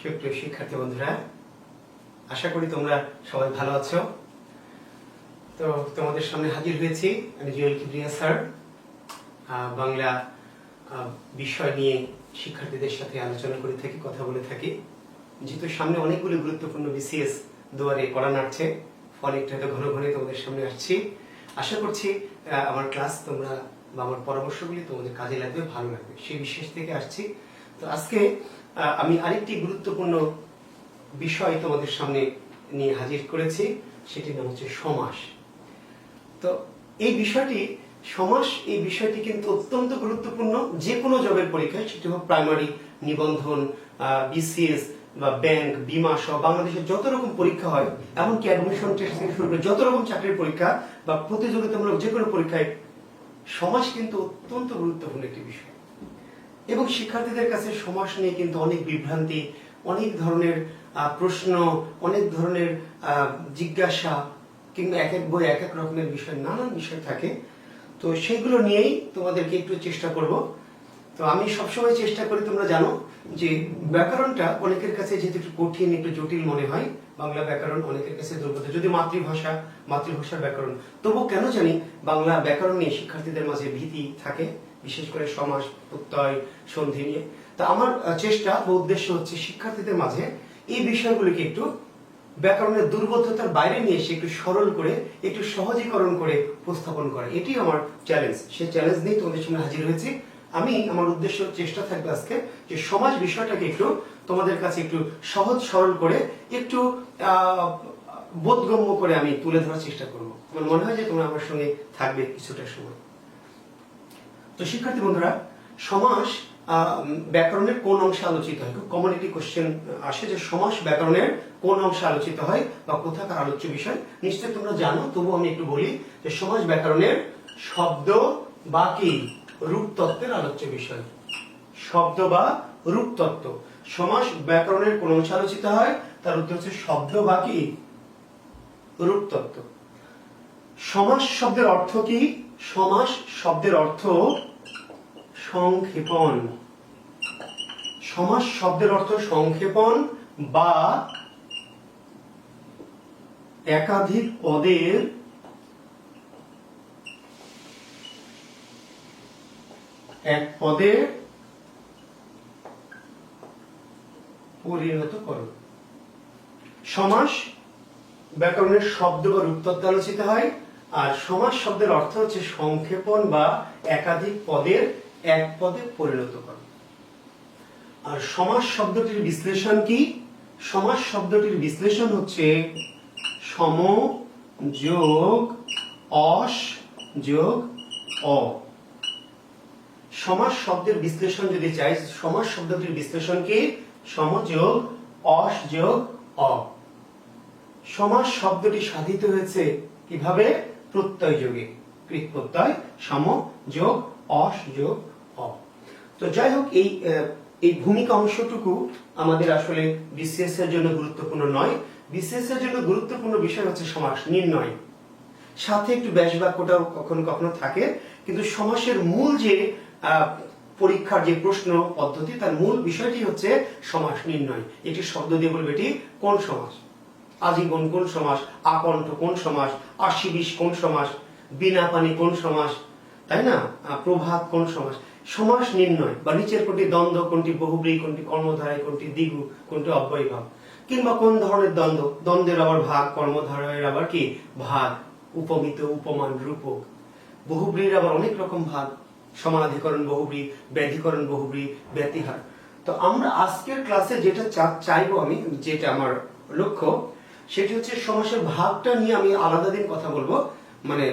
সুপ্রিয় শিক্ষার্থী বন্ধুরা, আশা করি তোমরা সবাই ভালো আছো। তো তোমাদের সামনে হাজির হয়েছি আমি জুয়েল কিবরিয়া স্যার। বাংলা বিষয় নিয়ে শিক্ষার্থীদের সাথে আলোচনা করে থাকি, কথা বলে থাকি। যেহেতু সামনে অনেকগুলি গুরুত্বপূর্ণ বিসিএস দুয়ারে পড়া নাড়ছে, ফলে একটু হয়তো ঘন ঘন তোমাদের সামনে আসছি। আশা করছি আমার ক্লাস তোমরা বা আমার পরামর্শগুলি তোমাদের কাজে লাগবে, ভালো লাগবে, সেই বিশ্বাস থেকে আসছি। তো আজকে আমি আরেকটি গুরুত্বপূর্ণ বিষয় তোমাদের সামনে নিয়ে হাজির করেছি, সেটির নাম হচ্ছে সমাস। তো এই বিষয়টি এই বিষয়টি কিন্তু অত্যন্ত গুরুত্বপূর্ণ। যে কোনো জবের পরীক্ষায়, সেটি হোক প্রাইমারি, নিবন্ধন, বিসিএস বা ব্যাংক, বিমা সহ বাংলাদেশের যত রকম পরীক্ষা হয়, এমনকি অ্যাডমিশন টেস্ট থেকে শুরু করে যত রকম চাকরির পরীক্ষা বা প্রতিযোগিতামূলক যে কোনো পরীক্ষায় সমাস কিন্তু অত্যন্ত গুরুত্বপূর্ণ একটি বিষয়। এবং শিক্ষার্থীদের কাছে সমাস নিয়ে কিন্তু অনেক বিভ্রান্তি, অনেক ধরনের প্রশ্ন, অনেক ধরনের জিজ্ঞাসা, কিংবা এক এক বই এক এক রকমের বিষয়, নানান বিষয় থাকে। তো সেগুলো নিয়েই তোমাদেরকে একটু চেষ্টা করব। তো আমি সবসময় চেষ্টা করি, তোমরা জানো যে ব্যাকরণটা অনেকের কাছে যেহেতু একটু কঠিন, একটু জটিল মনে হয়, বাংলা ব্যাকরণ অনেকের কাছে দুর্বোধ্য, যদি মাতৃভাষার ব্যাকরণ, তবু কেন জানি বাংলা ব্যাকরণ নিয়ে শিক্ষার্থীদের মাঝে ভীতি থাকে, বিশেষ করে সমাস, প্রত্যয়, সন্ধি নিয়ে। তা আমার চেষ্টা বা উদ্দেশ্য হচ্ছে শিক্ষার্থীদের মাঝে এই বিষয়গুলিকে একটু ব্যাকরণের দুর্বোধ্যতার বাইরে নিয়ে এসে একটু সরল করে, একটু সহজীকরণ করে উপস্থাপন করা, এটি আমার চ্যালেঞ্জ। সেই চ্যালেঞ্জ নিয়ে তোমাদের সামনে হাজির হয়েছি। আমার উদ্দেশ্য, চেষ্টা থাকবে আজকে যে সমাজ বিষয়টাকে একটু তোমাদের কাছে একটু সহজ সরল করে, একটু বোধগম্য করে আমি তুলে ধরার চেষ্টা করব। আমার মনে হয় যে তোমরা আমার সঙ্গে থাকবে কিছুটা সময়। তো শিক্ষার্থী বন্ধুরা, সমাস ব্যাকরণের কোন অংশে আলোচিত হয়? কমনিটি কোশ্চেন আসে যে সমাস ব্যাকরণের কোন অংশে আলোচিত হয় বা কোথাকার আলোচ্য বিষয়। নিশ্চয়ই তোমরা জানো, তবু আমি একটু বলি যে সমাস ব্যাকরণের শব্দ বা কি রূপতত্ত্বের আলোচ্য বিষয়। শব্দ বা রূপতত্ত্ব। সমাস ব্যাকরণের কোন অংশে আলোচিত হয়? তার উত্তর হচ্ছে শব্দ বা কি রূপতত্ত্ব। সমাস শব্দের অর্থ কি? সমাস শব্দের অর্থ সংক্ষেপণ। সমাস শব্দের অর্থ সংক্ষেপণ বা একাধিক পদের এক পদে পরিণতকরণ। সমাস ব্যাকরণের শব্দ বা রূপতত্ত্বে আলোচিত হয়, আর সমাস শব্দের অর্থ হচ্ছে সংক্ষেপণ বা একাধিক পদের এক পদে পরিণত করা। আর সমাস শব্দটির বিশ্লেষণ কি? সমাস শব্দটির বিশ্লেষণ হচ্ছে সম যোগ অস যোগ অ। সমাস শব্দের বিশ্লেষণ যদি চাই, সমাস শব্দটির বিশ্লেষণ কি? সম যোগ অস যোগ অ। সমাস শব্দটি সাধিত হয়েছে কিভাবে? প্রত্যয় যোগে, কৃৎ প্রত্যয়, সম যোগ অস যোগ অ। তো যাই হোক, এই ভূমিকা অংশটুকু আমাদের আসলে বিসিএস এর জন্য গুরুত্বপূর্ণ নয়। বিসিএস এর জন্য গুরুত্বপূর্ণ বিষয় হচ্ছে সমাস নির্ণয়, সাথে একটু ব্যাস বাক্যটাও কখনো কখনো থাকে। কিন্তু সমাসের মূল যে পরীক্ষার যে প্রশ্ন পদ্ধতি, তার মূল বিষয়টি হচ্ছে সমাস নির্ণয়। একটি শব্দ দিয়ে বলবে এটি কোন সমাস, আজীবন কোন সমাস, আকণ্ঠ কোন সমাস, আশি বিশ কোন সমাস, বিনা পানি কোন সমাস, তাই না, প্রভাত কোন সমাস। সমাস নির্ণয় বা নিচের কোনটি দ্বন্দ্ব, কোনটি বহুব্রী, কোনটি কর্মধারয়, কোনটি দ্বিগু, কোনটি অব্যয়ভাব, কিংবা কোন ধরনের দ্বন্দ্ব, দ্বন্দ্বের আবার ভাগ, কর্মধারয়ের আবার কি ভাগ, উপমিত, উপমান, রূপক। বহুব্রীর আবার অনেক রকম ভাগ, সমানাধিকরণ বহুব্রী, ব্যাধিকরণ বহুব্রী, ব্যতিহার। তো আমরা আজকের ক্লাসে যেটা চাইবো, আমি যেটা আমার লক্ষ্য, সেটি হচ্ছে সমাসের ভাগটা নিয়ে আমি আলাদা দিন কথা বলবো, মানে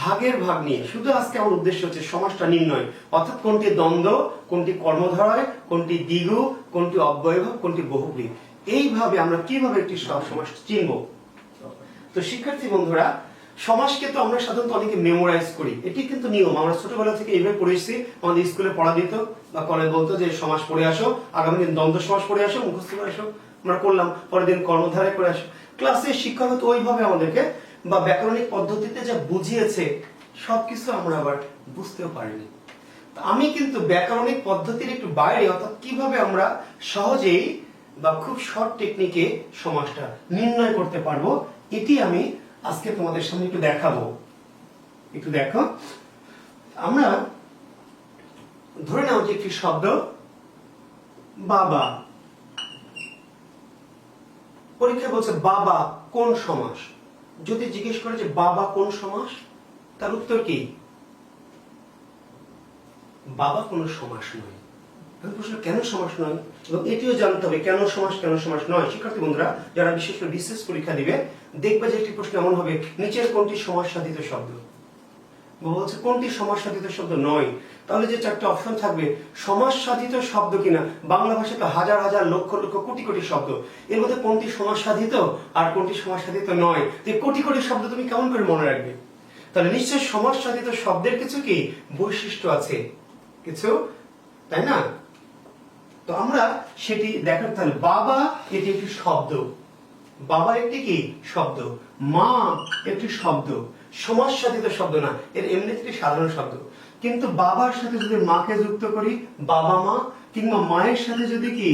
ভাগের ভাগ নিয়ে। শুধু আজকে আমার উদ্দেশ্য হচ্ছে সমাসটা নির্ণয়, অর্থাৎ কোনটি দ্বন্দ্ব, কোনটি কর্মধারয়, কোনটি দ্বিগু, কোনটি অব্যয়ভাব, কোনটি বহুব্রী। এইভাবে আমরা কিভাবে একটি সমাস চিনব। তো শিক্ষার্থী বন্ধুরা, সমাসকে তো আমরা সাধারণত অনেকে মেমোরাইজ করি, এটি কিন্তু নিয়ম। আমরা ছোটবেলা থেকে এইভাবে পড়েছি, আমাদের স্কুলে পড়া দিত বা কলেজ বলতো যে সমাস পড়ে আসো, আগামী দিন দ্বন্দ্ব সমাস পড়ে আসো, মুখস্থ করে আসো। আমরা করলাম, পরের দিন কর্মধারয় করে আসো। ক্লাসে শিক্ষক তো ওইভাবে আমাদেরকে বা ব্যাকরণিক পদ্ধতিতে যা বুঝিয়েছে সবকিছু আমরা আবার বুঝতেও পারিনি। আমি কিন্তু ব্যাকরণিক পদ্ধতির একটু বাইরে, অর্থাৎ কিভাবে আমরা সহজেই বা খুব শর্ট টেকনিকে সমাসটা নির্ণয় করতে পারবো, এটি আমি আজকে তোমাদের সামনে একটু দেখাবো। একটু দেখো, আমরা ধরে নাও যে একটি শব্দ বাবা, পরীক্ষা বলছে বাবা কোন সমাস। যদি জিজ্ঞেস করে যে বাবা কোন সমাস, তার উত্তর কি? বাবা কোন সমাস নয়। প্রশ্ন কেন সমাস নয়, এবং এটিও জানতে হবে কেন সমাস কেন সমাস নয়। শিক্ষার্থী বন্ধুরা যারা বিশেষ করে বিশেষ পরীক্ষা দিবে, দেখবে যে একটি প্রশ্ন এমন হবে, নিচের কোনটি সমাস সাধিত শব্দ? বলছে কোনটি সমাস সাধিত শব্দ নয়। তাহলে যে চারটি অপশন থাকবে, সমাস সাধিত শব্দ কিনা, বাংলা ভাষায় তো হাজার হাজার লক্ষ লক্ষ কোটি কোটি শব্দ, এর মধ্যে কোনটি সমাস সাধিত আর কোনটি সমাস সাধিত নয়, যে কোটি কোটি শব্দ তুমি কেমন করে মনে রাখবে? তাহলে নিশ্চয় সমাস সাধিত শব্দের কিছু কি বৈশিষ্ট্য আছে, কিছু, তাই না? তো আমরা সেটি দেখার। তাহলে বাবা এটি একটি শব্দ, বাবা একটি কি শব্দ, মা একটি শব্দ, সমাস সাধিত শব্দ না, এর এমনিতে একটি সাধারণ শব্দ। কিন্তু বাবার সাথে যদি মাকে যুক্ত করি বাবা মা, কিংবা মায়ের সাথে যদি কি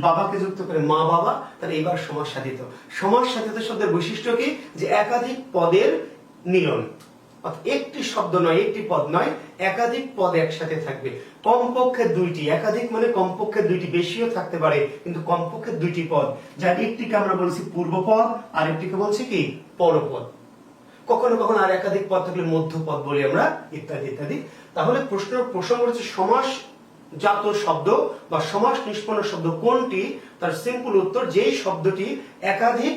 বাবাকে যুক্ত করে মা বাবা, তাহলে এবার সমাস সাধিত। সমাস সাধিত শব্দের বৈশিষ্ট্য কি, যে একাধিক পদের মিলন, একটি শব্দ নয়, একটি পদ নয়, একাধিক পদ একসাথে থাকবে, কমপক্ষে দুইটি। একাধিক মানে কমপক্ষে দুইটি, বেশিও থাকতে পারে, কিন্তু কমপক্ষে দুইটি পদ, যার একটিকে আমরা বলছি পূর্বপদ আর একটিকে বলছি কি পরপদ। কখনো কখনো আর একাধিক পদ থাকলে মধ্যপদ বলি আমরা, ইত্যাদি ইত্যাদি। তাহলে প্রশ্ন হচ্ছে সমাস জাত শব্দ বা সমাস নিষ্পন্ন শব্দ কোনটি? তার সিম্পল উত্তর, যেই শব্দটি একাধিক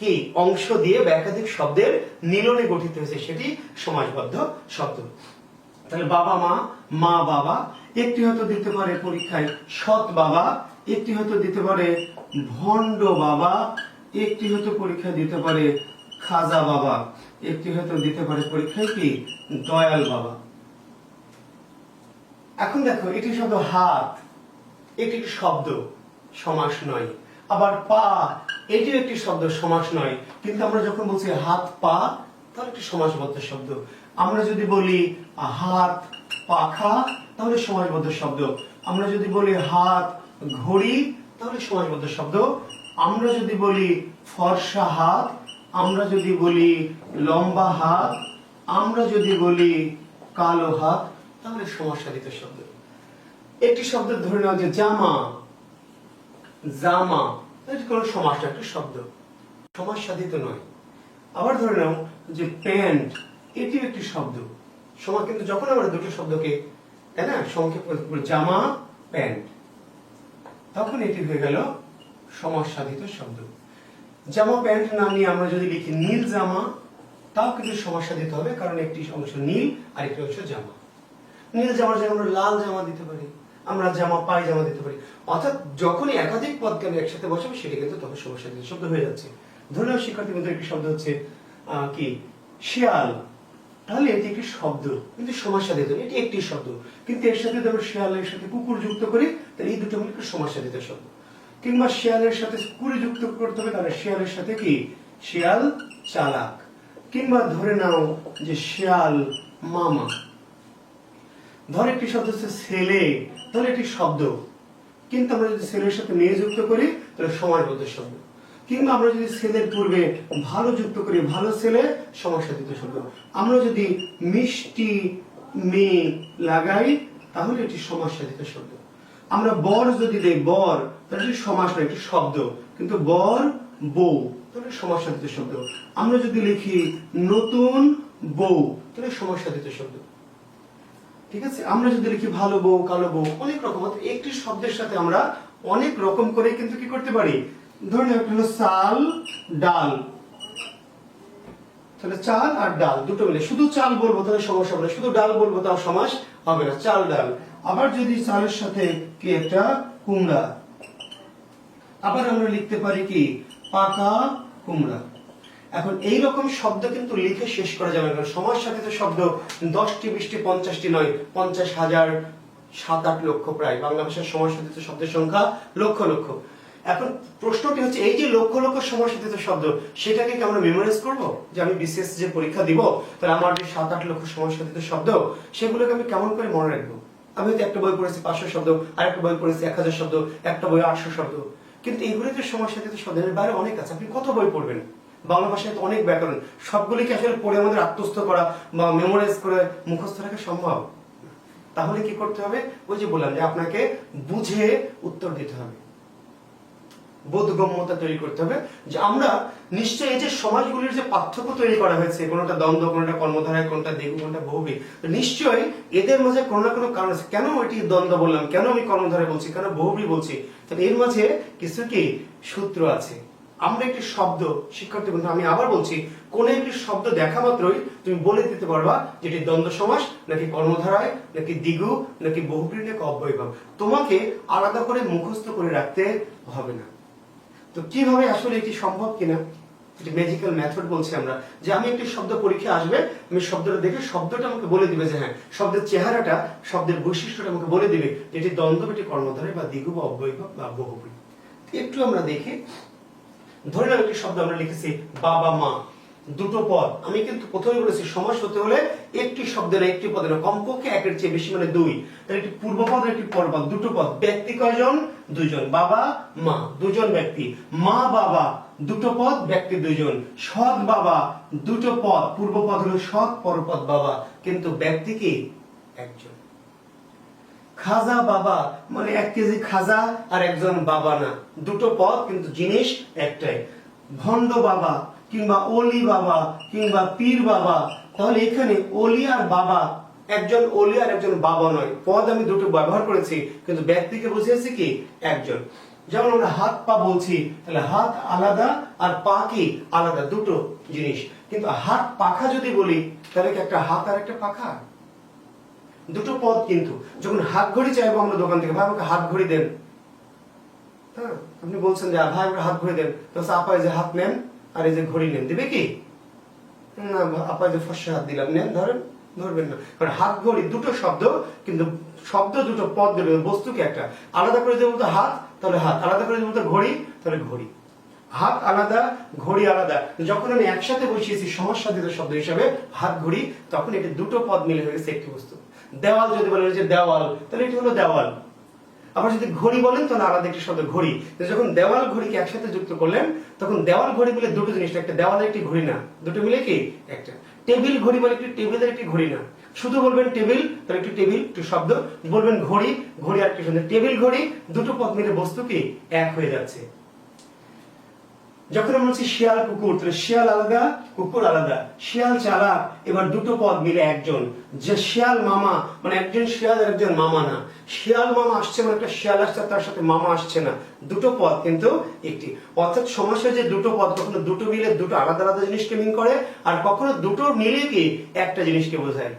কি অংশ দিয়ে বা একাধিক শব্দের মিলনে গঠিত হয়েছে সেটি সমাসবদ্ধ শব্দ। তাহলে বাবা মা, মা বাবা, একটি হয়তো দিতে পারে পরীক্ষায় সৎ বাবা, একটি হয়তো দিতে পারে ভণ্ড বাবা, একটি হয়তো পরীক্ষায় দিতে পারে খাজা বাবা, একটি হয়তো দিতে পারে পরীক্ষায় কি দয়াল বাবা। এখন দেখো, এটি শব্দ হাত, এটি একটি শব্দ, সমাস নয়। আবার পা, এটিও একটি শব্দ, সমাস নয়। কিন্তু আমরা যখন বলছি হাত পা, তাহলে একটি সমাসবদ্ধ শব্দ। আমরা যদি বলি হাত পাখা, তাহলে সমাসবদ্ধ শব্দ। আমরা যদি বলি হাত ঘড়ি, তাহলে সমাসবদ্ধ শব্দ। আমরা যদি বলি ফর্সা হাত, আমরা যদি বলি লম্বা হাত, আমরা যদি বলি কালো হাত, তাহলে সমাস সাধিত শব্দ। একটি শব্দ ধরে নাও যে জামা, জামা, এটি কোন সমাস না, একটি শব্দ, সমাস সাধিত নয়। আবার ধরে নাও যে প্যান্ট, এটিও একটি শব্দ, সমাস। কিন্তু যখন আমরা দুটো শব্দকে, তাই না, সংক্ষেপ করে জামা প্যান্ট, তখন এটি হয়ে গেল সমাস সাধিত শব্দ। জামা প্যান্ট না নিয়ে আমরা যদি লিখি নীল জামা, তাও কিন্তু সমাস সাধিত হবে, কারণ একটি অংশ নীল আর একটি অংশ জামা। নীল জামার জায়গায় আমরা লাল জামা দিতে পারি, আমরা জামা পায়জামা দিতে পারি। অর্থাৎ যখনই একাধিক পদকে আমি একসাথে বসাবো, সেটা কিন্তু তখন সমাস সাধিত শব্দ হয়ে যাচ্ছে। ধরে নাও শিক্ষার্থী বন্ধু, একটি শব্দ হচ্ছে কি শিয়াল, তাহলে এটি একটি শব্দ কিন্তু সমাস সাধিত, এটি একটি শব্দ। কিন্তু এর সাথে ধরো শিয়ালের সাথে কুকুর যুক্ত করি, তাহলে এই দুটো মিলে সমাস সাধিত শব্দ। কিংবা শিয়ালের সাথে কুকুর যুক্ত করতে হবে, তাহলে শিয়ালের সাথে কি শিয়াল চালাক। কিংবা ধরে নাও যে শিয়াল মামা। ধর একটি শব্দ হচ্ছে ছেলে, তাহলে একটি শব্দ, কিন্তু আমরা যদি ছেলের সাথে মেয়ে যুক্ত করি, তাহলে সমাসবদ্ধ শব্দ। কিংবা আমরা যদি ছেলের পূর্বে ভালো যুক্ত করি, ভালো ছেলে, সমাস সাধিত শব্দ। আমরা যদি মিষ্টি মেয়ে লাগাই, তাহলে এটি সমাস সাধিত শব্দ। আমরা বর যদি দেই বর, তাহলে এটি সমাস নয়, একটি শব্দ, কিন্তু বর বউ, তাহলে সমাস সাধিত শব্দ। আমরা যদি লিখি নতুন বউ, তাহলে সমাস সাধিত শব্দ। ঠিক আছে, আমরা যদি লিখি ভালো বউ, কালো বউ, অনেক রকম। একটি শব্দের সাথে আমরা অনেক রকম করে কিন্তু কি করতে পারি। ধরুন একটা হলো চাল ডাল, তাহলে চাল আর ডাল দুটো মিলে, শুধু চাল বলবো তাহলে সমাস হবে না, শুধু ডাল বলবো তাও সমাস হবে না, চাল ডাল। আবার যদি চালের সাথে কি একটা কুমড়া, আবার আমরা লিখতে পারি কি পাকা কুমড়া। এখন এই রকম শব্দ কিন্তু লিখে শেষ করা যাবে না। সমাস সাধিত শব্দ 10টি 20টি 50টি নয়, 50,000, 7-8 লক্ষ প্রায়। বাংলা ভাষার সমাস সাধিত শব্দের সংখ্যা লক্ষ লক্ষ। এখন প্রশ্নটি হচ্ছে, এই যে লক্ষ লক্ষ সমাস সাধিত শব্দ, সেটাকে কি আমরা মেমোরাইজ করব? যে আমি বিসিএস যে পরীক্ষা দিব, তাহলে আমার যে 7-8 লক্ষ সমাস সাধিত শব্দ, সেগুলোকে আমি কেমন করে মনে রাখবো? আমি হয়তো একটা বই পড়েছি 500 শব্দ, আরেকটা বই পড়েছি 1000 শব্দ, একটা বই 800 শব্দ। কিন্তু এগুলো তো সমাজসাথী শব্দের বাইরে অনেক আছে। আপনি কত বই পড়বেন, বাংলা ভাষায় তো অনেক ব্যাকরণ, সবগুলিকে আসলে পড়ে আমাদের আত্মস্থ করা বা মেমোরাইজ করে মুখস্থ রাখা সম্ভব? তাহলে কি করতে হবে? ওই যে বললাম যে আপনাকে বুঝে উত্তর দিতে হবে, বোধগম্যতা তৈরি করতে হবে। যে আমরা নিশ্চয়ই এই যে সমাজগুলির যে পার্থক্য তৈরি করা হয়েছে, কোনটা দ্বন্দ্ব, কোনটা কর্মধারায়, কোনটা দ্বিগু, কোনটা বহুবী, নিশ্চয়ই এদের মাঝে কোনো না কোনো কারণ আছে। কেন এটি দ্বন্দ্ব বললাম, কেন আমি কর্মধারায় বলছি, কেন বহুবী বলছি, তাহলে এর মাঝে কিছু কি সূত্র আছে। আমরা একটি শব্দ, শিক্ষার্থী বন্ধু আমি আবার বলছি, কোন একটি শব্দ দেখা মাত্রই তুমি বলে দিতে পারবা যেটি দ্বন্দ্ব সমাস নাকি কর্মধারায় নাকি দ্বিগু নাকি বহুব্রী নাকি অব্যয়ভাব। তোমাকে আলাদা করে মুখস্থ করে রাখতে হবে না। তো কিভাবে আসলে এটি সম্ভব কিনা, এটি ম্যাজিক্যাল মেথড বলছি আমরা, যে আমি একটি শব্দ পরীক্ষা আসবে, আমি শব্দটা দেখে শব্দটা আমাকে বলে দিবে যে হ্যাঁ, শব্দের চেহারাটা, শব্দের বৈশিষ্ট্যটা আমাকে বলে দিবে এটি দ্বন্দ্ব, এটি কর্মধারায় বা দ্বিগু বা অব্যয়ভাব বা বহুব্রী। একটু আমরা দেখি, ধরে নাও একটি শব্দ আমরা লিখেছি বাবা মা, দুটো পদ। আমি কিন্তু প্রথমে বলেছি সমাস হতে হলে একটি শব্দ না, একটি পদ না, কমপক্ষে একের চেয়ে বেশি মানে দুই। তাহলে একটি পূর্বপদ একটি পরপদ, দুটো পদ। ব্যক্তি কয়জন? দুইজন। বাবা মা দুজন ব্যক্তি। মা বাবা দুটো পদ, ব্যক্তি দুইজন। সৎ বাবা দুটো পদ, পূর্বপদ হলো সৎ, পরপদ বাবা, কিন্তু ব্যক্তি কি? একজন। খাজা বাবা মানে 1 কেজি খাজা আর একজন বাবা না, দুটো পদ কিন্তু জিনিস একটাই। ভণ্ড বাবা কিংবা অলি বাবা কিংবা পীর বাবা, তাহলে এখানে অলি আর বাবা, একজন অলি আর একজন বাবা নয়, পদ আমি দুটো ব্যবহার করেছি কিন্তু ব্যক্তিকে বুঝিয়েছি কি? একজন। যেমন আমরা হাত পা বলছি, তাহলে হাত আলাদা আর পা কি আলাদা, দুটো জিনিস। কিন্তু হাত পাখা যদি বলি, তাহলে কি একটা হাত আর একটা পাখা? দুটো পদ। কিন্তু যখন হাত ঘড়ি চাইবো আমরা দোকান থেকে, ভাই আমাকে হাত ঘড়ি দেন, হ্যাঁ আপনি বলছেন যে ভাই আমাকে হাত ঘড়ি দেন, তো আপা এই যে হাত নেন আর এই যে ঘড়ি নেন, দিবে কি? না, আপা যে ফর্সা হাত দিলাম, নেন, ধরেন, ধরবেন না। কারণ হাত ঘড়ি দুটো শব্দ, কিন্তু শব্দ দুটো, পদ দুটো, বস্তুকে একটা। আলাদা করে দেবো তো হাত, তাহলে হাত, আলাদা করে দেবো তো ঘড়ি, তাহলে ঘড়ি। হাত আলাদা, ঘড়ি আলাদা। যখন আমি একসাথে বসিয়েছি সমাজসাধিত শব্দ হিসাবে হাত ঘড়ি, তখন এটি দুটো পদ মিলে হয়ে গেছে একটি বস্তু। দেওয়াল যদি বলেন যে দেওয়াল, তাহলে এটি হলো দেওয়াল। আবার যদি ঘড়ি বলেন তাহলে আলাদা একটি শব্দ ঘড়ি। যখন দেওয়াল ঘড়িকে একসাথে যুক্ত করলেন, তখন দেওয়াল ঘড়ি বলে দুটো জিনিস, একটা দেওয়াল একটি ঘড়ি না, দুটো মিলে কি একটা। টেবিল ঘড়ি বলে একটি টেবিলের একটি ঘড়ি না, শুধু বলবেন টেবিল, তাহলে একটি টেবিল একটি শব্দ, বলবেন ঘড়ি, ঘড়ি আর একটি শব্দ। টেবিল ঘড়ি দুটো পদ মিলে বস্তু কি এক হয়ে যাচ্ছে। যখন আমরা বলছি শিয়াল কুকুর, তাহলে শিয়াল আলাদা, কুকুর আলাদা। শিয়াল চালাক, এবার দুটো পদ মিলে একজন। যে শিয়াল মামা মানে একজন শিয়াল আর একজন মামা না, শিয়াল মামা আসছে মানে একটা শিয়াল আসছে তার সাথে মামা আসছে না, দুটো পদ কিন্তু একটি। অর্থাৎ সমাসে যে দুটো পদ কখনো দুটো মিলে দুটো আলাদা আলাদা জিনিসকে মিন করে, আর কখনো দুটো মিলে কি একটা জিনিসকে বোঝায়।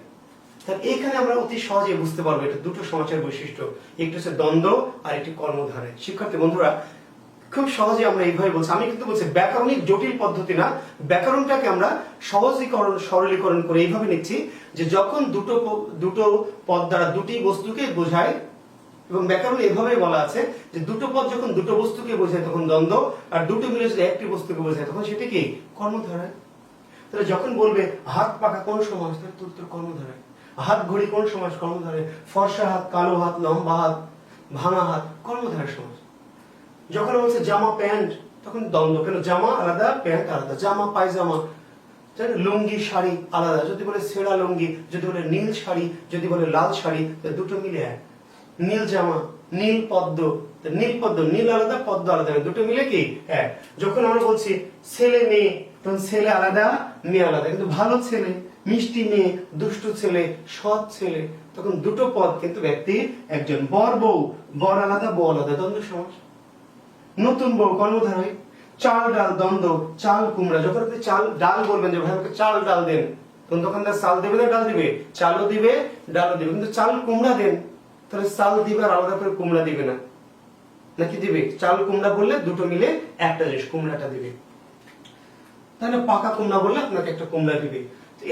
তাহলে এখানে আমরা অতি সহজে বুঝতে পারবো এটা দুটো সমাসের বৈশিষ্ট্য, একটি হচ্ছে দ্বন্দ্ব আর একটি কর্মধারায়। শিক্ষার্থী বন্ধুরা খুব সহজে আমরা এইভাবে বলছি, আমি কিন্তু বলছি ব্যাকরণিক জটিল পদ্ধতি না, ব্যাকরণটাকে আমরা সহজীকরণ সরলীকরণ করে এইভাবে নিচ্ছি যে যখন দুটো পদ দ্বারা দুটি বস্তুকে বোঝায়, এবং ব্যাকরণে এভাবে বলা আছে যে দুটো পদ যখন দুটো বস্তুকে বোঝায় তখন দ্বন্দ্ব, আর দুটো মিলে যদি একটি বস্তুকে বোঝায় তখন সেটা কি কর্মধারায়। তাহলে যখন বলবে হাত পাখা কোন সমাস, তাহলে তোর কর্মধারায়। হাত ঘড়ি কোন সমাস, কর্মধারায়। ফর্সা হাত, কালো হাত, লম্বা হাত, ভাঙা হাত, কর্মধারায় সমাস। যখন বলছে জামা প্যান্ট, তখন দ্বন্দ্ব, কেন জামা আলাদা প্যান্ট আলাদা। জামা পায়জামা, লুঙ্গি শাড়ি আলাদা। যদি বলে ছেঁড়া লুঙ্গি, যদি বলে নীল শাড়ি, যদি বলে লাল শাড়ি, দুটো মিলে এক। নীল জামা, নীল পদ্ম, নীল পদ্ম, নীল আলাদা পদ্ম আলাদা, দুটো মিলে কি এক। যখন আমরা বলছি ছেলে মেয়ে, তখন ছেলে আলাদা মেয়ে আলাদা, কিন্তু ভালো ছেলে, মিষ্টি মেয়ে, দুষ্টু ছেলে, সৎ ছেলে, তখন দুটো পদ কিন্তু ব্যক্তি একজন। বর বউ, বর আলাদা বউ আলাদা, দ্বন্দ্ব সমাস। নতুন বউ কর্মধারায়। চাল ডাল দ্বন্দ্ব, চাল কুমড়া। যখন আপনি চাল ডাল বলবেন যে ভাই আমাকে চাল ডাল দেন, তখন দোকানদার চাল দেবে না ডাল দিবে? চালও দিবে ডালও দিবে। কিন্তু চাল কুমড়া দেন, তাহলে চাল দিবে আর আলাদা করে কুমড়া দিবে না, নাকি দিবে? চাল কুমড়া বললে দুটো মিলে একটা জিনিস, কুমড়াটা দিবে। তাহলে পাকা কুমড়া বললে আপনাকে একটা কুমড়া দিবে।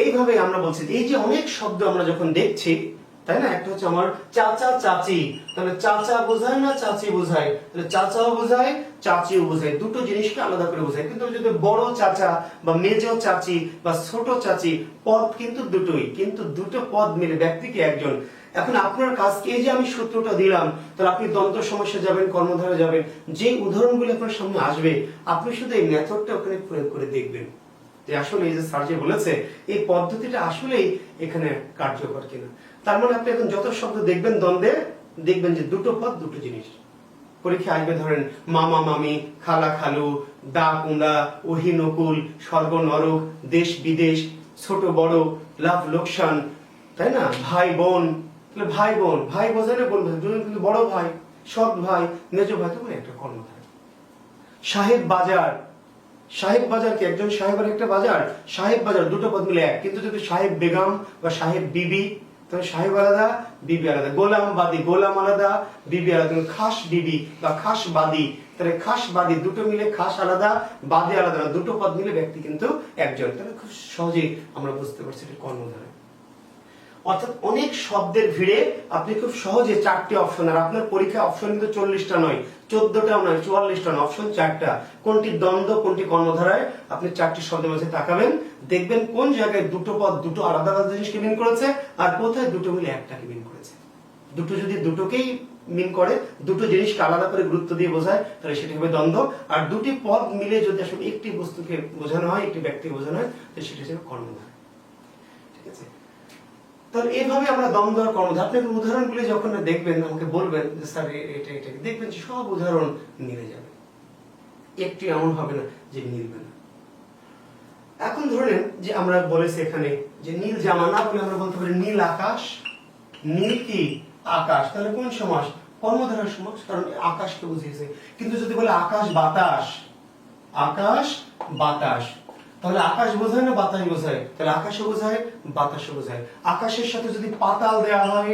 এইভাবে আমরা বলছি এই যে অনেক শব্দ আমরা যখন দেখছি, তাই না? একটা হচ্ছে আমার চাচা চাচি, তাহলে চাচা বোঝায় না চাচি বোঝায়, তাহলে চাচাও বোঝায় চাচিও বোঝায়, দুটো জিনিসকে আলাদা করে বোঝায়। কিন্তু যদি বড় চাচা বা মেজো চাচি বা ছোট চাচি, পদ কিন্তু দুটোই, কিন্তু দুটো পদ মিলে ব্যক্তিকে একজন। এখন আপনার কাজ কি, এই যে আমি সূত্রটা দিলাম, তাহলে আপনি দ্বন্দ্ব সমস্যা যাবেন, কর্মধারা যাবেন, যে উদাহরণগুলো আপনার সামনে আসবে আপনি শুধু এই মেথডটা ওখানে প্রয়োগ করে দেখবেন যে আসলে এই যে স্যার যে বলেছে এই পদ্ধতিটা আসলেই এখানে কার্যকর কিনা। তার মানে আপনি এখন যত শব্দ দেখবেন দ্বন্দ্বে, দেখবেন যে দুটো পদ দুটো জিনিস। পরীক্ষা আসবে ধরেন মামা মামি, খালা খালু, দা কুঁদা, ওহি নকুল, স্বর্গ নরক, দেশ বিদেশ, ছোট বড়, লাভ লোকসান, তাই না? ভাই বোন, তাহলে ভাই বোন, ভাই বোঝায় না বোন বোঝায়, দুজন কিন্তু বড় ভাই, সৎ ভাই, মেজো ভাই, তো একটা কর্মধারা। সাহেব বাজার, সাহেব বাজার কি একজন সাহেবের একটা বাজার? সাহেব বাজার দুটো পদ মিলে এক, কিন্তু যদি সাহেব বেগম বা সাহেব বিবি, তাহলে সাহেব আলাদা বিবি আলাদা। গোলাম বাদী, গোলাম আলাদা বিবি আলাদা। খাস বিবি বা খাস বাদী, তাহলে খাস বাদী দুটো মিলে খাস আলাদা বাদী আলাদা, দুটো পদ মিলে ব্যক্তি কিন্তু একজন। তাহলে খুব সহজেই আমরা বুঝতে পারছি এটা কর্মধারা। অর্থাৎ অনেক শব্দের ভিড়ে আপনি খুব সহজে চারটি অপশন, আর আপনার পরীক্ষা অপশন কিন্তু 40টা নয়, 14টাও নয়, 44টা নয়, অপশন 4টা। কোনটি দ্বন্দ্ব, কোনটি কর্মধারায়, আপনি 4টি শব্দের মাঝে তাকাবেন, দেখবেন কোন জায়গায় দুটো পদ দুটো আলাদা আলাদা জিনিসকে মিন করেছে, আর কোথায় দুটো মিলে একটাকে মিন করেছে। দুটো যদি দুটোকেই মিন করে, দুটো জিনিসকে আলাদা করে গুরুত্ব দিয়ে বোঝায়, তাহলে সেটা হবে দ্বন্দ্ব। আর দুটি পদ মিলে যদি আসলে একটি বস্তুকে বোঝানো হয়, একটি ব্যক্তিকে বোঝানো হয়, তাহলে সেটা হচ্ছে কর্মধারা। ঠিক আছে? তাহলে এইভাবে আমরা দ্বন্দ্ব আর কর্মধারা, আপনি উদাহরণগুলি যখন দেখবেন আমাকে বলবেন যে স্যার এটা এটা, দেখবেন যে সব উদাহরণ মিলে যাবে, একটি এমন হবে না যে মিলবে না। এখন ধরেন যে আমরা বলেছি এখানে যে নীল জামা, না বলে আমরা বলতে পারি নীল আকাশ। নীল কি? আকাশ। তাহলে কোন সমাস? কর্মধারার সমাস, কারণ আকাশকে বুঝিয়েছে। কিন্তু যদি বলে আকাশ বাতাস, আকাশ বাতাস, তাহলে আকাশ বোঝায় না বাতাস বোঝায়? তাহলে আকাশে বোঝায়, বাতাসে বোঝায়। আকাশের সাথে যদি পাতাল দেওয়া হয়,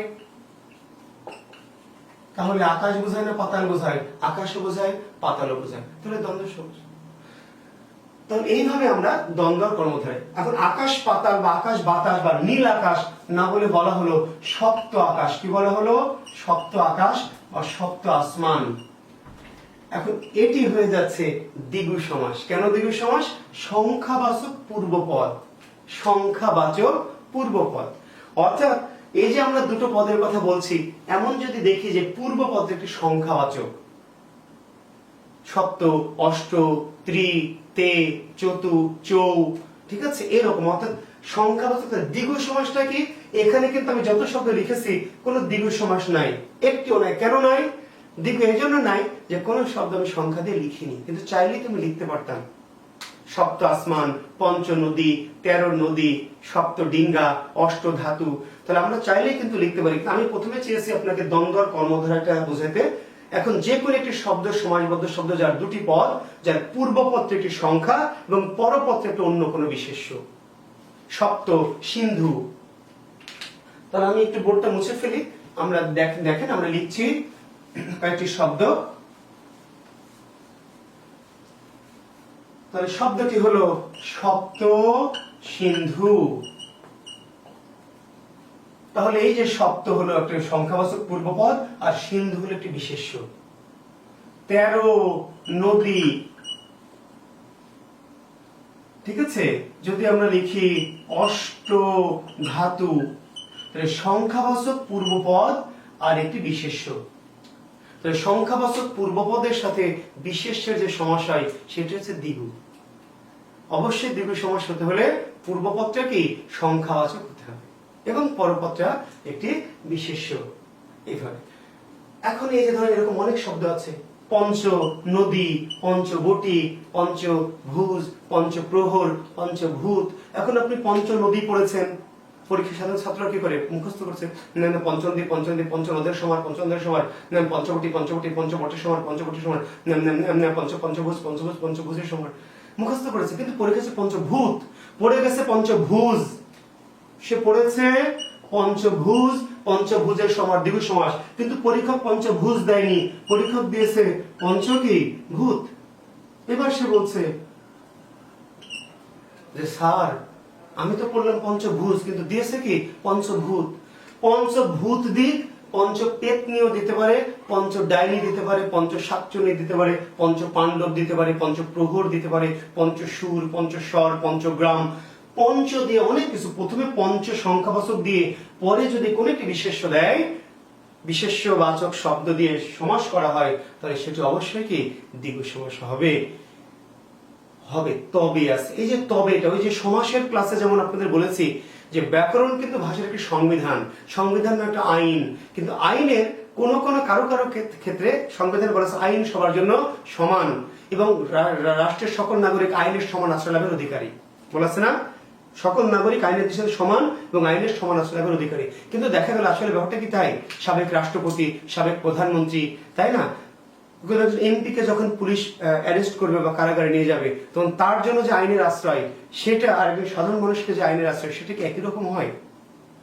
তাহলে আকাশ বোঝায় না পাতাল বোঝায়? আকাশে বোঝায়, পাতালও বোঝায়। তাহলে দ্বন্দ্ব সমাস। তাহলে এইভাবে আমরা দ্বন্দ্ব কর্মধারায়। এখন আকাশ পাতাল বা আকাশ বাতাস বা নীল আকাশ না বলে বলা হলো সপ্ত আকাশ। কি বলা হলো? সপ্ত আকাশ বা সপ্ত আসমান। এখন এটি হয়ে যাচ্ছে দ্বিগু সমাস। কেন দ্বিগু সমাস? সংখ্যাবাচক পূর্বপদ, সংখ্যাবাচক পূর্বপদ। অর্থাৎ এই যে আমরা দুটো পদের কথা বলছি, এমন যদি দেখি যে পূর্বপদ একটি সংখ্যাবাচক, সপ্ত, অষ্ট, ত্রি, তে, চতু, চৌ, ঠিক আছে, এরকম। অর্থাৎ সংখ্যাবাচক। দ্বিগু সমাসটা কি? এখানে কিন্তু আমি যত শব্দ লিখেছি কোনো দ্বিগু সমাস নাই, একটিও নাই। কেন নাই? দ্বিগু এই জন্য নাই যে কোন শব্দ আমি সংখ্যা দিয়ে লিখিনি, কিন্তু চাইলেই তুমি লিখতে পারতাম। সপ্ত আসমান, পঞ্চ নদী, 13 নদী, সপ্ত ডিঙ্গা, অষ্ট ধাতু, তাহলে আমরা চাইলেই কিন্তু লিখতে পারি। আমি প্রথমে চেয়েছি আপনাকে দ্বন্দ্ব আর কর্মধারাটা বোঝাতে। এখন যে কোনো একটি শব্দ, সমাসবদ্ধ শব্দ যার দুটি পদ, যার পূর্বপত্র একটি সংখ্যা এবং পরপত্র একটি অন্য কোনো বিশেষ্য। সপ্ত, সিন্ধু। তাহলে আমি একটু বোর্ডটা মুছে ফেলি। আমরা দেখেন আমরা লিখছি কয়েকটি শব্দ। তাহলে শব্দটি হলো সপ্ত সিন্ধু। তাহলে এই যে সপ্ত হলো একটা সংখ্যাবাচক পূর্বপদ আর সিন্ধু হলো একটি বিশেষ্য। 13 নদী, ঠিক আছে। যদি আমরা লিখি অষ্ট ধাতু, তাহলে সংখ্যাবাচক পূর্বপদ আর একটি বিশেষ্য। তাহলে সংখ্যাবাচক পূর্বপদের সাথে বিশেষ্যের যে সমাস হয় সেটা হচ্ছে দ্বিগু। অবশ্যই দ্বিগু সমাস হতে হলে পূর্বপদটা কি? সংখ্যাবাচক হতে হবে এবং পরপদটা একটি বিশেষ্য। এইভাবে এখন এই যে ধরেন এরকম অনেক শব্দ আছে, পঞ্চ নদী, পঞ্চবটি, পঞ্চভুজ, পঞ্চপ্রহর, পঞ্চভূত। এখন আপনি পঞ্চ নদী পড়েছেন, পরীক্ষা সাধারণ ছাত্ররা কি করে? মুখস্থ করছে, পঞ্চনদী, পঞ্চনদী, পঞ্চনদের সমান, পঞ্চনদের সমান, পঞ্চবটি, পঞ্চবটি, পঞ্চবটের সমান, পঞ্চবটির সমান, পঞ্চভুজ, পঞ্চভুজ, পঞ্চভুজের সমান, মুখস্থ করেছে। কিন্তু পড়ে গেছে পঞ্চভূত, পড়ে গেছে পঞ্চভুজ, সে পড়েছে পঞ্চভুজ, পঞ্চভুজের সমান দ্বিগু সমাস, কিন্তু পরীক্ষক পঞ্চভুজ দেয়নি, পরীক্ষক দিয়েছে পঞ্চ কি? ভূত। এবার সে বলছে যে স্যার আমি তো পড়লাম পঞ্চভুজ, কিন্তু দিয়েছে কি? পঞ্চভূত। পঞ্চভূত দিক, পঞ্চ পেতনিও দিতে পারে, পঞ্চ ডাইনি দিতে পারে, পঞ্চ শাকচুনি দিতে পারে, পঞ্চ পাণ্ডব দিতে পারে, পঞ্চ প্রহর দিতে পারে, পঞ্চ সুর, পঞ্চস্বর, পঞ্চগ্রাম, পঞ্চ দিয়ে অনেক কিছু। প্রথমে পঞ্চ সংখ্যাবাচক দিয়ে পরে যদি কোনো একটি বিশেষ্য দেয়, বিশেষ্যবাচক শব্দ দিয়ে সমাস করা হয়, তাহলে সেটি অবশ্যই কি দ্বিগু সমাস হবে। তবে আছে, এই যে তবে, এটা ওই যে সমাসের ক্লাসে যেমন আপনাদের বলেছি যে ব্যাকরণ কিন্তু ভাষার একটি সংবিধান, সংবিধান একটা আইন, কিন্তু আইনের কোন কারো ক্ষেত্রে সংবিধান বলেছে আইন সবার জন্য সমান এবং রাষ্ট্রের সকল নাগরিক আইনের সমান আশ্রয় লাভের অধিকারী, বলেছে না? সকল নাগরিক আইনের দৃষ্টিতে সমান এবং আইনের সমান আশ্রয় লাভের অধিকারী। কিন্তু দেখা গেল আসলে ব্যাপারটা কি তাই? সাবেক রাষ্ট্রপতি, সাবেক প্রধানমন্ত্রী, তাই না, এমপি কে যখন পুলিশ অ্যারেস্ট করবে বা কারাগারে নিয়ে যাবে, তখন তার জন্য যে আইনের আশ্রয়, সেটা আর একজন সাধারণ মানুষকে যে আইনের আশ্রয়, সেটা কি একই রকম হয়?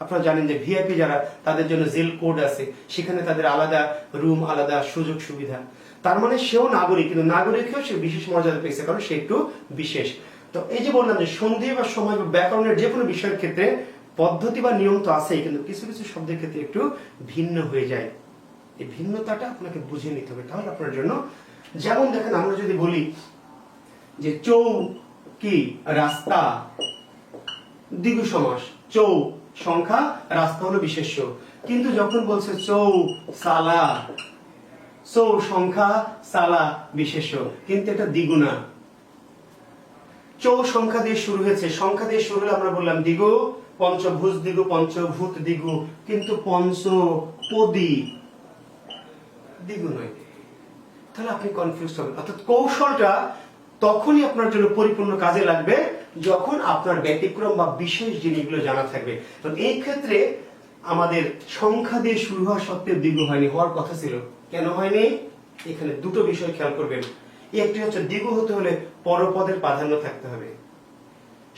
আপনারা জানেন যে ভিআইপি যারা, তাদের জন্য জেল কোড আছে, সেখানে তাদের আলাদা রুম, আলাদা সুযোগ সুবিধা। তার মানে সেও নাগরিক, কিন্তু নাগরিকেও সে বিশেষ মর্যাদা পেয়েছে, কারণ সে একটু বিশেষ। তো এই যে বললাম যে সন্ধি বা সময় বা ব্যাকরণের যে কোনো বিষয়ের ক্ষেত্রে পদ্ধতি বা নিয়ম তো আছেই, কিন্তু কিছু কিছু শব্দের ক্ষেত্রে একটু ভিন্ন হয়ে যায়। এই ভিন্নতাটা আপনাকে বুঝে নিতে হবে, তাহলে আপনার জন্য। যেমন দেখেন, আমরা যদি বলি যে চৌকি, রাস্তা, দ্বিগু সমাস। চৌ সংখ্যা, রাস্তা হলো বিশেষ্য। কিন্তু যখন বলছে চৌ সালা, চৌ সংখ্যা, সালা বিশেষ্য, কিন্তু এটা দ্বিগু না। চৌ সংখ্যা দিয়ে শুরু হয়েছে, সংখ্যা দিয়ে শুরু হলে আমরা বললাম দ্বিগু, পঞ্চভুজ দ্বিগু, পঞ্চভূত দ্বিগু, কিন্তু পঞ্চপদী দ্বিগু নয়। তাহলে আপনি কনফিউজ হবেন। অর্থাৎ কৌশলটা তখনই আপনার জন্য পরিপূর্ণ কাজে লাগবে যখন আপনার ব্যতিক্রম বা বিশেষ জিনিসগুলো জানা থাকবে। তো এই ক্ষেত্রে আমাদের সংখ্যা দিয়ে শুরু হওয়া সত্ত্বেও দ্বিগু হয়নি, হওয়ার কথা ছিল। কেন হয়নি? এখানে দুটো বিষয় খেয়াল করবেন। একটি হচ্ছে দ্বিগু হতে হলে পরপদের প্রাধান্য থাকতে হবে।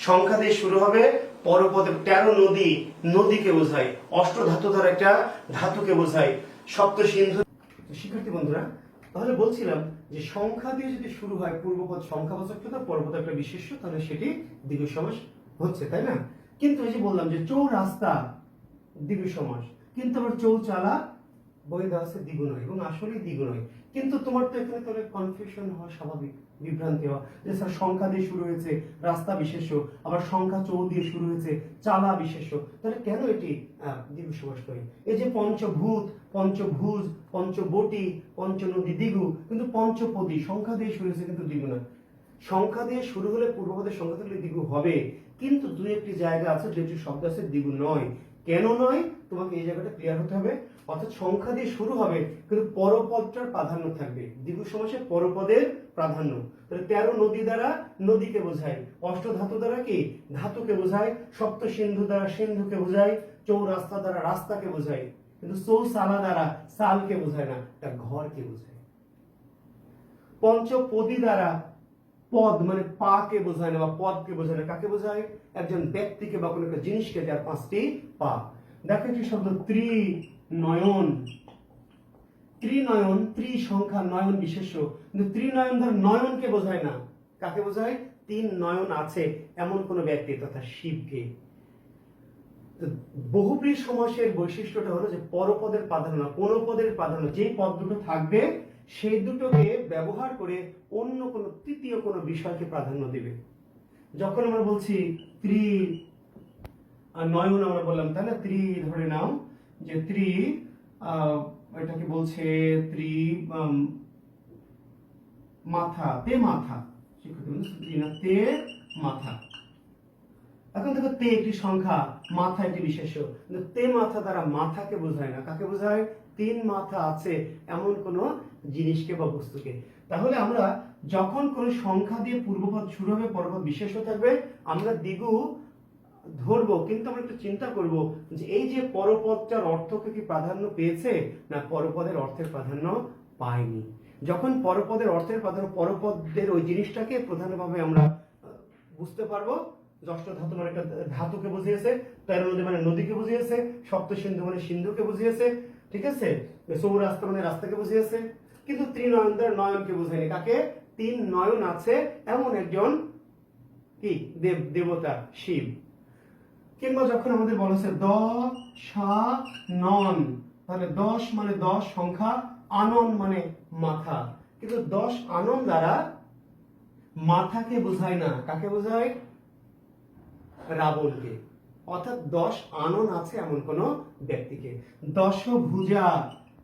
সংখ্যা দিয়ে শুরু হবে, পরপদে 13 নদী, নদীকে বোঝায়। অষ্ট ধাতু দ্বারা একটা ধাতুকে বোঝায়। সপ্ত সিন্ধু। শিক্ষার্থী বন্ধুরা, তাহলে বলছিলাম যে সংখ্যা দিয়ে যদি শুরু হয়, পূর্বপদ সংখ্যাবাচক তো পরপদ একটা বিশেষ্য, তাহলে সেটি দ্বিগু সমাস হচ্ছে, তাই না? কিন্তু এই যে বললাম যে চৌ রাস্তা দ্বিগু সমাস, কিন্তু আবার চৌ চালা বই দেওয়া আছে দ্বিগু নয়, এবং আসলেই দ্বিগু নয়। কিন্তু তোমার তো এখানে তাহলে কনফিউশন হওয়া স্বাভাবিক, বিভ্রান্তি হওয়া, যে স্যার সংখ্যা দিয়ে শুরু হয়েছে, রাস্তা বিশেষ্য, আবার সংখ্যা চৌ দিয়ে শুরু হয়েছে, চালা বিশেষ্য, তাহলে কেন এটি দ্বিগু সমাস নয়? এই যে পঞ্চভূত, পঞ্চভুজ, পঞ্চবটি, পঞ্চনদী দ্বিগু, কিন্তু পঞ্চপদী সংখ্যা দিয়ে শুরু হয়েছে, কিন্তু দ্বিগু না। সংখ্যা দিয়ে শুরু হলে পূর্বপদের সংখ্যা থাকলে দ্বিগু হবে, কিন্তু দুই একটি জায়গা আছে, দুইটি শব্দ আছে দ্বিগু নয়। কেন নয়? তোমাকে এই জায়গাটা ক্লিয়ার হতে হবে। অর্থাৎ সংখ্যা দিয়ে শুরু হবে, কিন্তু পরপদটার প্রাধান্য থাকবে। দ্বিগু সমাসে পরপদের প্রাধান্য। তাহলে 13 নদী দ্বারা নদীকে বোঝায়, অষ্ট ধাতু দ্বারা কি ধাতুকে বোঝায়, সপ্ত সিন্ধু দ্বারা সিন্ধুকে বোঝায়, চৌ রাস্তা দ্বারা রাস্তাকে বোঝায়, কিন্তু চৌ সালা দ্বারা সালকে বোঝায় না, এটা ঘরকে বোঝায়। পঞ্চপদী দ্বারা পদ মানে পাকে বোঝায় না, বা পদকে বোঝায় না, কাকে বোঝায়? একজন ব্যক্তিকে বা কোনো একটা জিনিসকে, যার 5টি পা। দেখো একটি শব্দ ত্রিনয়ন। ত্রিনয়ন, ত্রি সংখ্যা, নয়ন বিশেষ্য, কিন্তু ত্রিনয়ন ধর নয়নকে বোঝায় না, কাকে বোঝায়? 3 নয়ন আছে এমন কোন ব্যক্তি, তথা শিবকে। বহুব্রী সমাসের বৈশিষ্ট্যটা হলো যে পরপদের প্রাধান্য না, পরপদের প্রাধান্য। যে পদ দুটো থাকবে সেই দুটোকে ব্যবহার করে অন্য কোন তৃতীয় কোন বিষয়কে প্রাধান্য দিবে। যখন আমরা বলছি ত্রি নয়ন, আমরা বললাম তাই না, ত্রি ধরে নাও যে ত্রি, এটাকে বলছে ত্রি মাথা, তে মাথা, তে মাথা। এখন দেখো তে একটি সংখ্যা, মাথা একটি বিশেষ্য, কিন্তু তে মাথা দ্বারা মাথাকে বোঝায় না, কাকে বোঝায়? 3 মাথা আছে এমন কোন জিনিসকে বা বস্তুকে। তাহলে আমরা যখন কোন সংখ্যা দিয়ে পূর্বপদ শুরু হবে, পরপদ বিশেষ্য থাকবে, আমরা দ্বিগু ধরবো, কিন্তু আমরা একটু চিন্তা করব যে এই যে পরপদটার অর্থকে কি প্রাধান্য পেয়েছে, না পরপদের অর্থের প্রাধান্য পায়নি। যখন পরপদের অর্থের প্রাধান্য, পরপদের ওই জিনিসটাকে প্রধানভাবে আমরা বুঝতে পারবো। যষ্ট ধাতু মানে একটা ধাতুকে বুঝিয়েছে, 13 নদী মানে নদীকে বুঝিয়েছে, সপ্ত সিন্ধু মানে সিন্ধুকে বুঝিয়েছে, ঠিক আছে, চৌ রাস্তা মানে রাস্তাকে বুঝিয়েছে, কিন্তু ত্রিনয়ন দ্বারা নয়নকে বুঝায়নি, কাকে? 3 নয়ন আছে এমন একজন কি দেবতা, শিব। কিংবা যখন আমাদের বলা হচ্ছে দশানন, তাহলে 10 মানে 10 সংখ্যা, আনন মানে মাথা, কিন্তু 10 আনন দ্বারা মাথাকে বোঝায় না, কাকে বোঝায়? রাবণকে। অর্থাৎ 10 আনন আছে এমন কোন ব্যক্তিকে। দশভুজা,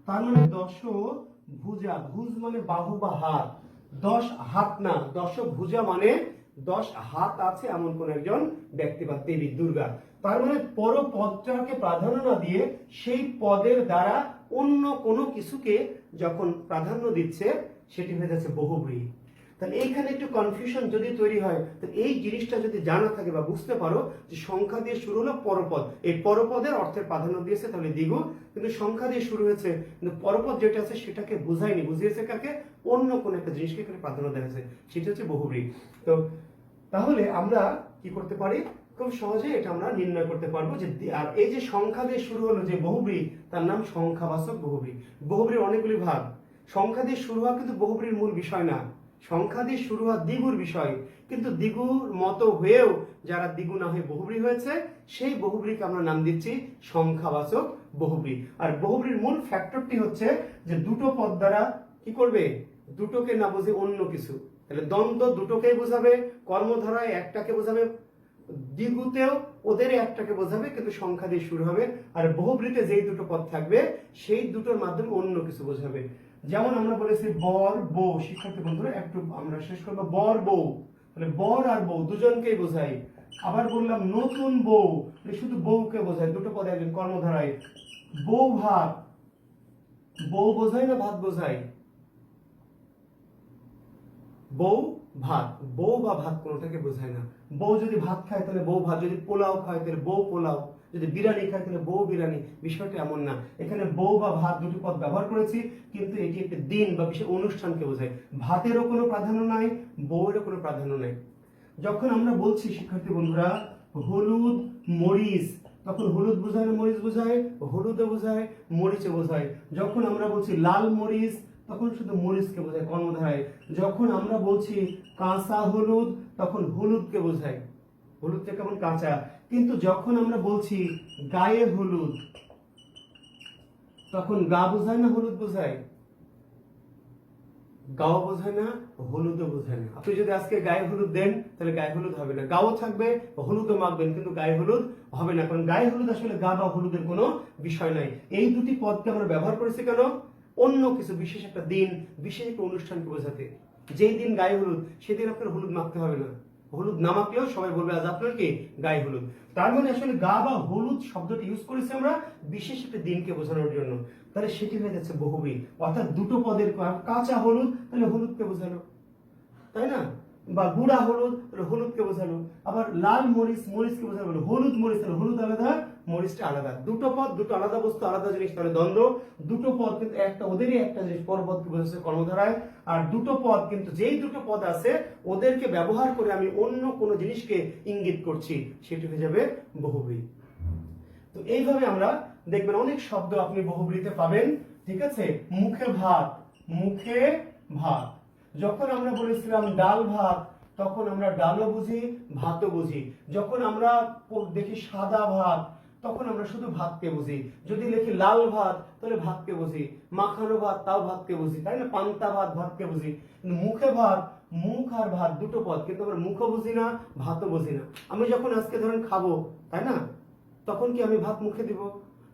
তার মানে দশভুজা, ভুজ মানে বাহু বা হাত, 10 হাত না, দশভুজা মানে 10 হাত আছে এমন কোন একজন ব্যক্তি বা দেবী দুর্গা। তার মানে পরপদটাকে প্রাধান্য না দিয়ে সেই পদের দ্বারা অন্য কোনো কিছুকে যখন প্রাধান্য দিচ্ছে সেটি হয়ে যাচ্ছে বহুব্রীহি। তাহলে এইখানে একটু কনফিউশন যদি তৈরি হয়, তো এই জিনিসটা যদি জানা থাকে বা বুঝতে পারো যে সংখ্যা দিয়ে শুরু হলো পরপদ, এই পরপদের অর্থের প্রাধান্য দিয়েছে তাহলে দ্বিগু, কিন্তু সংখ্যা দিয়ে শুরু হয়েছে কিন্তু পরপদ যেটা আছে সেটাকে বুঝায়নি, বুঝিয়েছে কাকে? অন্য কোন একটা জিনিসকে এখানে প্রাধান্য দেওয়া হয়েছে, সেটা হচ্ছে বহুব্রীহি। তো তাহলে আমরা কি করতে পারি? খুব সহজে এটা আমরা নির্ণয় করতে পারবো যে, আর এই যে সংখ্যা দিয়ে শুরু হলো যে বহুব্রীহি, তার নাম সংখ্যাবাচক বহুব্রীহি। বহুব্রীহির অনেকগুলি ভাগ, সংখ্যা দিয়ে শুরু হওয়া কিন্তু বহুব্রীহির মূল বিষয় না, সংখ্যা দিয়ে শুরু হওয়া দ্বিগুর বিষয়, কিন্তু দ্বিগুর মতো হয়েও যারা দ্বিগু না হয়ে বহুব্রীহি হয়েছে সেই বহুব্রীহিকে আমরা নাম দিচ্ছি সংখ্যাবাচক বহুব্রীহি। আর বহুব্রীহির মূল ফ্যাক্টরটি হচ্ছে যে দুটো পদ দ্বারা কি করবে? দুটোকে না বুঝে অন্য কিছু, তাহলে দ্বন্দ্ব দুটোকেই বোঝাবে, কর্মধারায় একটাকে বোঝাবে, দ্বিগুতেও ওদের একটাকে বোঝাবে, কিন্তু সংখ্যা দিয়ে শুরু হবে। আর বহুব্রীহিতে যেই দুটো পদ থাকবে সেই দুটোর মাধ্যমে অন্য কিছু বোঝাবে। যেমন আমরা বলেছি বর বউ, শিক্ষার্থী বন্ধুরা একটু আমরা শেষ করবো, বর বউ, তাহলে বর আর বউ দুজনকেই বোঝাই। আবার বললাম নতুন বউ, শুধু বউকে বোঝায়, দুটো পদে একজন কর্মধারায়। বউ ভাত, বউ বোঝায় না ভাত বোঝায়? বউ ভাত, বউ বা ভাত কোনোটাকে বোঝায় না। বউ যদি ভাত খায় তাহলে বউ ভাত, যদি পোলাও খায় তাহলে বউ পোলাও, যদি বিরিয়ানি খায় তাহলে বউ বিরিয়ানি। বিষয়টা এমন না, এখানে বউ বা ভাত দুটি পদ ব্যবহার করেছি, কিন্তু এটি একটি দিন বা বিশেষ অনুষ্ঠানকে বোঝায়। ভাতেরও কোনো প্রাধান্য নাই, বউয়েরও কোনো প্রাধান্য নাই। যখন আমরা বলছি শিক্ষার্থী বন্ধুরা হলুদ মরিচ, তখন হলুদ বোঝায় না মরিচ বোঝায়? হলুদও বোঝায়, মরিচও বোঝায়। যখন আমরা বলছি লাল মরিচ, তখন শুধু মরিচকে বোঝায় কর্মধারায়। যখন আমরা বলছি কাঁচা হলুদ, তখন হলুদকে বোঝায়, হলুদটা কেমন কাঁচা। কিন্তু যখন আমরা বলছি গায়ে হলুদ, তখন গা বোঝায় না হলুদ বোঝায়? গাও বোঝায় না, হলুদও বোঝায় না। আপনি যদি আজকে গায়ে হলুদ দেন তাহলে গায়ে হলুদ হবে না, গাও থাকবে, হলুদও মাখবেন, কিন্তু গায়ে হলুদ হবে না, কারণ গায়ে হলুদ আসলে গা বা হলুদের কোনো বিষয় নাই। এই দুটি পদকে আমরা ব্যবহার করেছি কেন? অন্য কিছু বিশেষ একটা দিন, বিশেষ একটা অনুষ্ঠানকে বোঝাতে। যেই দিন গায়ে হলুদ সেদিন আপনার হলুদ মাখতে হবে না, হলুদ না মাখলেও সবাই বলবে আজ আপনার কি গায়ে হলুদ। তার মানে আসলে গা বা হলুদ শব্দটি ইউজ করেছি আমরা বিশেষ একটা দিনকে বোঝানোর জন্য, তাহলে সেটি হয়ে যাচ্ছে বহুব্রীহি। অর্থাৎ দুটো পদের কাঁচা হলুদ তাহলে হলুদকে বোঝালো, তাই না? বা গুঁড়া হলুদ তাহলে হলুদকে বোঝালো। আবার লাল মরিচ, মরিচকে বোঝালো, হলুদ মরিচ তাহলে হলুদ আলাদা, মরিচটা আলাদা। দুটো পদ, দুটো আলাদা বস্তু, আলাদা জিনিস, তাহলে দ্বন্দ্ব। দুটো পদ কিন্তু একটা, ওদেরই একটা জিনিস, পরপদকে বোঝাচ্ছে কর্মধারায়। আর দুটো পদ কিন্তু যেই দুটো পদ আছে ওদেরকে ব্যবহার করে আমি অন্য কোনো জিনিসকে ইঙ্গিত করছি, সেটি হয়ে যাবে বহুব্রীহি। তো এইভাবে আমরা দেখবেন অনেক শব্দ আপনি বহুব্রীহিতে পাবেন, ঠিক আছে? মুখে ভাত, মুখে ভাত। যখন আমরা বলেছিলাম ডাল ভাত, তখন আমরা ডালও বুঝি, ভাতও বুঝি। যখন আমরা দেখি সাদা ভাত, তখন আমরা শুধু ভাতকে বুঝি। যদি লিখি লাল ভাত তাহলে ভাতকে বুঝি, মাখানো ভাত তাও ভাতকে বুঝি, তাই না? পান্তা ভাত ভাতকে বুঝি। কিন্তু মুখে ভাত, মুখ আর ভাত দুটো পদ, কিন্তু আমরা মুখও বুঝি না, ভাতও বুঝি না। আমি যখন আজকে ধরেন খাবো, তাই না, তখন কি আমি ভাত মুখে দিব?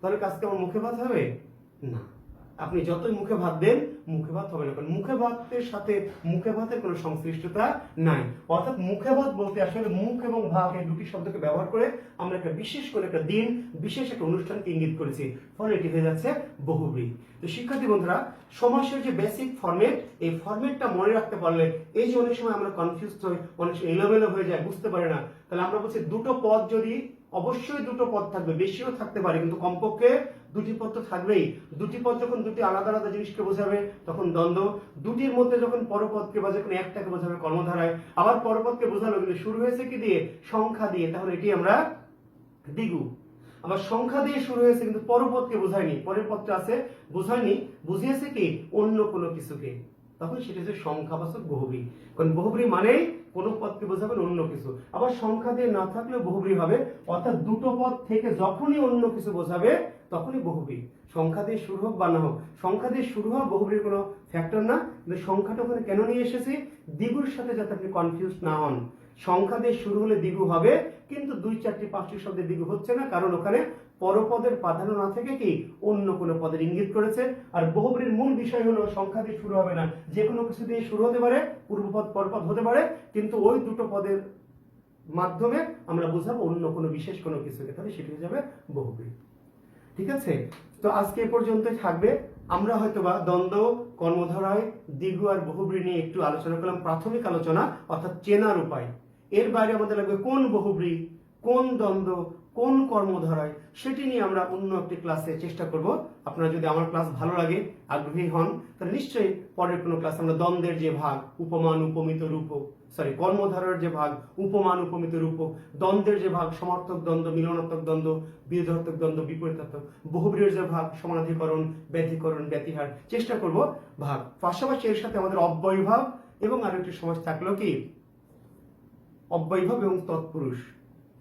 তাহলে আজকে আমার মুখে ভাত হবে না। আপনি যতই মুখে ভাত দেন মুখে ভাত হবে না, কারণ মুখে ভাতের সাথে মুখে ভাতের কোনো সংশ্লিষ্টতা নাই। অর্থাৎ মুখে ভাত বলতে আসলে মুখ এবং ভাত এই দুটি শব্দকে ব্যবহার করে আমরা একটা বিশেষ করে একটা দিন, বিশেষ একটা অনুষ্ঠানকে ইঙ্গিত করেছি, ফলে এটি হয়ে যাচ্ছে বহুব্রীহি। তো শিক্ষার্থী বন্ধুরা, সমাসের যে বেসিক ফরম্যাট, এই ফরম্যাটটা মনে রাখতে পারলে, এই যে অনেক সময় আমরা কনফিউজ হই, অনেক সময় এলোমেলো হয়ে যায়, বুঝতে পারি না, তাহলে আমরা বলছি দুটো পদ যদি, অবশ্যই দুটো পদ থাকবে, বেশিও থাকতে পারে, কিন্তু কমপক্ষে দুটি পদ তো থাকবেই। দুটি পদ যখন দুটি আলাদা আলাদা জিনিসকে বোঝাবে তখন দ্বন্দ্ব। দুটির মধ্যে যখন পরপদকে বা যখন একটাকে বোঝাবে কর্মধারায়, আবার পরপদকে বোঝালো কিন্তু শুরু হয়েছে কি দিয়ে? সংখ্যা দিয়ে, তাহলে এটি আমরা দ্বিগু। আবার সংখ্যা দিয়ে শুরু হয়েছে কিন্তু পরপদকে বোঝায়নি, পরের পদটা আছে বোঝায়নি, বুঝিয়েছে কি? অন্য কোনো কিছুকে। তখন সেটা হচ্ছে সংখ্যাবাচক বহুব্রী। কারণ বহুব্রী মানেই কোনো পদকে বোঝাবেন অন্য কিছু। আবার সংখ্যা দিয়ে না থাকলেও বহুব্রী হবে, অর্থাৎ দুটো পদ থেকে যখনই অন্য কিছু বোঝাবে তখনই বহুব্রী। সংখ্যা দিয়ে শুরু হোক বা না হোক, সংখ্যা দিয়ে শুরু হওয়া বহুব্রীর কোনো ফ্যাক্টর না। কিন্তু সংখ্যাটা ওখানে কেন নিয়ে এসেছি, দ্বিগুর সাথে যাতে আপনি কনফিউজ না হন। সংখ্যা দিয়ে শুরু হলে দ্বিগু হবে, কিন্তু 2, 4, 5টি শব্দে দ্বিগু হচ্ছে না, কারণ ওখানে পরপদের প্রাধান্য না থেকে কি অন্য কোনো পদের ইঙ্গিত করেছে। আর বহুব্রীর মূল বিষয় হলো সংখ্যা দিয়ে শুরু হবে না, যে কোনো কিছু দিয়ে শুরু হতে পারে, পূর্বপদ পরপদ হতে পারে, কিন্তু ওই দুটো পদের মাধ্যমে আমরা বোঝাবো অন্য কোনো বিশেষ কোনো কিছুকে, তাহলে সেটা হয়ে যাবে বহুব্রী। ঠিক আছে, তো আজকে এ পর্যন্তই থাকবে। আমরা হয়তোবা দ্বন্দ্ব, কর্মধারয়, দ্বিগু আর বহুব্রী নিয়ে একটু আলোচনা করলাম, প্রাথমিক আলোচনা, অর্থাৎ চেনার উপায়। এর বাইরে আমাদের লাগবে কোন বহুব্রী, কোন দ্বন্দ্ব, কোন কর্মধারয়, সেটি নিয়ে আমরা অন্য একটি ক্লাসে চেষ্টা করব। আপনারা যদি আমার ক্লাস ভালো লাগে, আগ্রহী হন, তাহলে নিশ্চয়ই পরের কোনো ক্লাস আমরা দ্বন্দ্বের যে ভাগ, উপমান উপমিত রূপক, কর্মধারয়ের যে ভাগ, উপমান উপমিত রূপক, দ্বন্দ্বের যে ভাগ, সমার্থক দ্বন্দ্ব, মিলনাত্মক দ্বন্দ্ব, বিরোধাত্মক দ্বন্দ্ব, বিপরীতাত্মক, বহুব্রীর যে ভাগ, সমানাধিকরণ, ব্যতিকরণ, ব্যতিহার, চেষ্টা করব ভাগ। পাশাপাশি এর সাথে আমাদের অব্যয়ভাব এবং আরেকটি সমাজ থাকলো কি অব্যয়ভাব এবং তৎপুরুষ।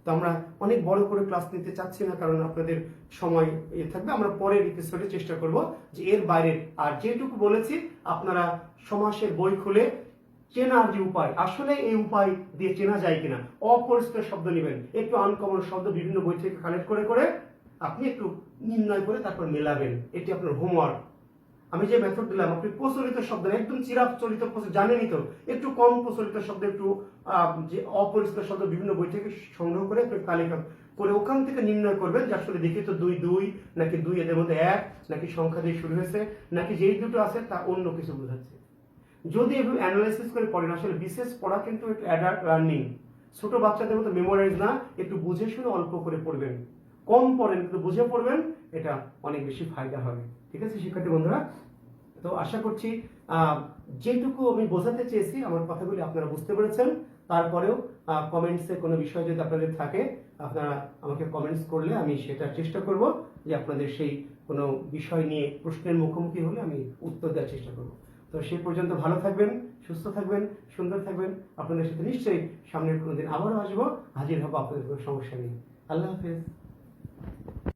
তো আমরা অনেক বড় করে ক্লাস নিতে চাচ্ছি না, কারণ আপনাদের সময় থাকবে। আমরা পরের এপিসোডে চেষ্টা করব যে এর বাইরে, আর যেটুকু বলেছি আপনারা সমাসের বই খুলে চেনার যে উপায়, আসলে এই উপায় দিয়ে চেনা যায় কিনা, অপরিচিত শব্দ নেবেন, একটু আনকমন শব্দ বিভিন্ন বই থেকে কালেক্ট করে করে আপনি একটু নির্ণয় করে তারপর মেলাবেন। এটি আপনার হোমওয়ার্ক। আমি যে মেথড দিলাম, আপনি প্রচলিত শব্দ, একদম চিরাচরিত জানেনই তো, একটু কম প্রচলিত শব্দ, একটু যে অপরিচিত শব্দ বিভিন্ন বই থেকে সংগ্রহ করে আপনি তালিকা করে ওখান থেকে নির্ণয় করবেন যে আসলে দেখি তো 2 2 নাকি 2 এদের মধ্যে 1, নাকি সংখ্যা দিয়ে শুরু হয়েছে, নাকি যেই দুটো আছে তা অন্য কিছু বোঝাচ্ছে। যদি এভাবে অ্যানালাইসিস করে পড়েন, আসলে বিশেষ পড়া কিন্তু একটু অ্যাডাল্ট লার্নিং, ছোট বাচ্চাদের মতো মেমোরাইজ না, একটু বুঝে শুনে অল্প করে পড়বেন, কম পড়েন কিন্তু বুঝে পড়বেন, এটা অনেক বেশি ফায়দা হবে। ঠিক আছে শিক্ষার্থী বন্ধুরা, তো আশা করছি যেটুকু আমি বোঝাতে চেয়েছি আমার কথাগুলি আপনারা বুঝতে পেরেছেন। তারপরেও কমেন্টসে কোনো বিষয় যদি আপনাদের থাকে, আপনারা আমাকে কমেন্টস করলে আমি সেটা চেষ্টা করব যে আপনাদের সেই কোনো বিষয় নিয়ে প্রশ্নের মুখোমুখি হলে আমি উত্তর দেওয়ার চেষ্টা করব। তো সেই পর্যন্ত ভালো থাকবেন, সুস্থ থাকবেন, সুন্দর থাকবেন। আপনাদের সাথে নিশ্চয়ই সামনের কোনো দিন আবারও আসবো, হাজির হবো আপনাদের কোনো সমস্যা নেই। আল্লাহ হাফেজ।